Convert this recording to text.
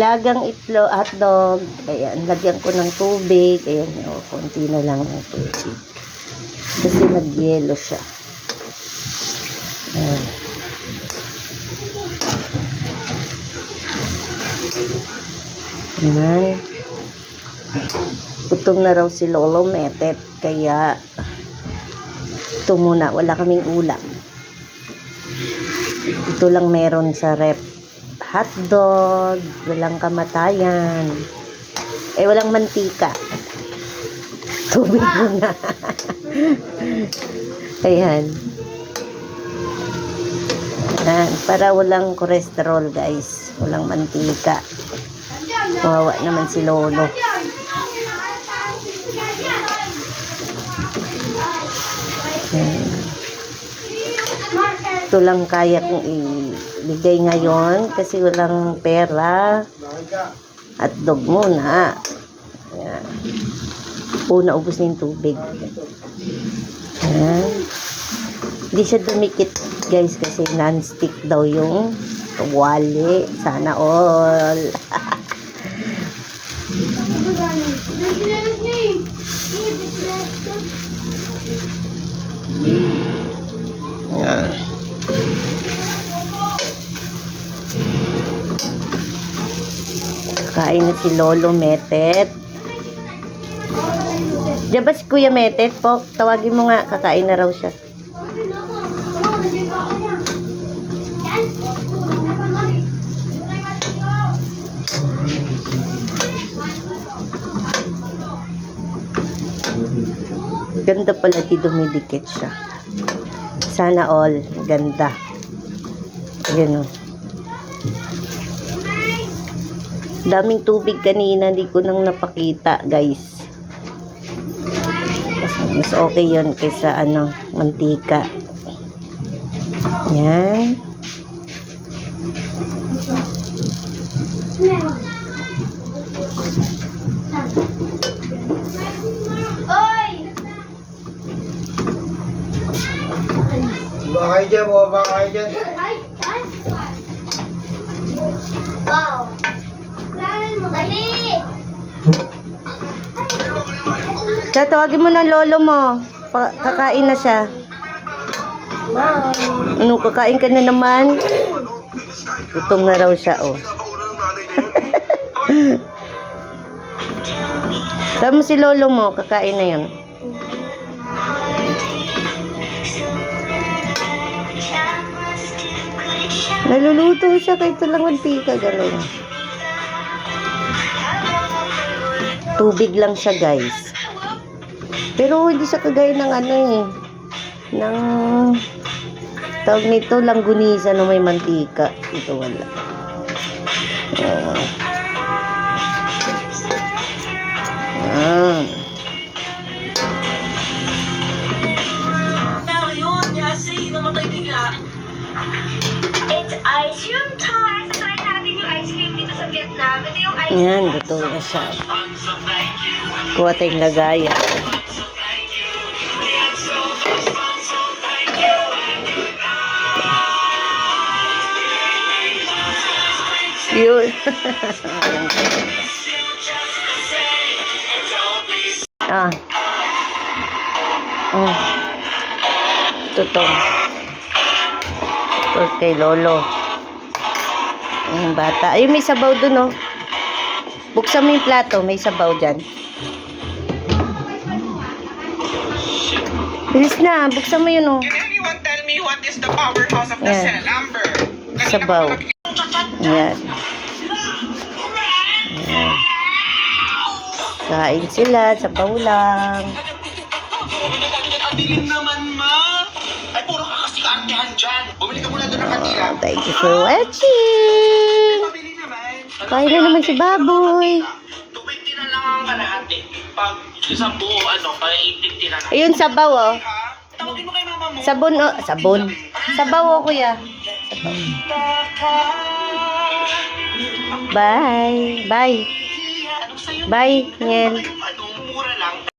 Lagang itlog, hotdog. Ayan, lagyan ko ng tubig. Ayan, konti na lang ng tubig. Kasi nag-yelo siya. Ayan. Ayan. Gutom na raw si Lolo Metet. Kaya, ito muna. Wala kaming ulam. Ito lang meron sa rep. Hotdog, walang kamatayan. Walang mantika. Tubig muna. Ayan. Ayan. Para walang cholesterol, guys. Walang mantika. Kawawa naman si Lolo. Ayan. Ito lang kaya kong ibigay ngayon kasi walang pera. At dog muna. Ayan. Una, ubos na yung tubig. Ayan. Hindi siya dumikit, guys, kasi non-stick daw yung wali. Sana all. Ayan. Kain na si Lolo Metet. Diyan ba si Kuya Metet po? Tawagin mo nga, kakain na raw siya. Ganda pala, di dumidikit siya. Sana all. Ganda. Ayan o. Daming tubig kanina, hindi ko nang napakita, guys. Mas okay yun kaysa mantika. Yan. Bakay dyan, bumaba kayo dyan. Wow. Tawagin mo ng lolo mo. Kakain na siya. Ano, kakain ka na naman? Gutom na raw siya, oh. Tama mo si lolo mo, kakain na yun. Naluluto siya kahit lang mantika, gano'n. Tubig lang siya, guys. Pero hindi siya kagaya ng ng tawag nito, langgunisa na may mantika. Ito wala. It's ice cream time. Try natin yung ice cream dito sa Vietnam. Ito yung ice cream. Ayan, luto na siya. Kuha tayong lagayan. Yun. Tutong. Ito kay Lolo. Yung bata. Ayun, may sabaw dun, oh. Buksan mo yung plato. May sabaw dyan. Bilis na. Buksan mo yun, oh. Can anyone tell me what is the powerhouse of the cell, Amber? Sabaw. Ayan. Ayan. Kain sila. Sabaw lang. Dilim naman, ma. Ay, puro ka kasi kaartehan dyan. Bumili ka muna doon ng kandila. Thank you for watching. Pabili naman. Kain na naman si Baboy. 250 na lang ang kalahati. Pag isang buo, kaya 850 na lang. Ayun, sabaw, oh. Tawagin mo kay mama mo. Sabon, oh. Sabon. Sabaw, oh, kuya. Bye. Bye. Bye, Niel. Mura lang.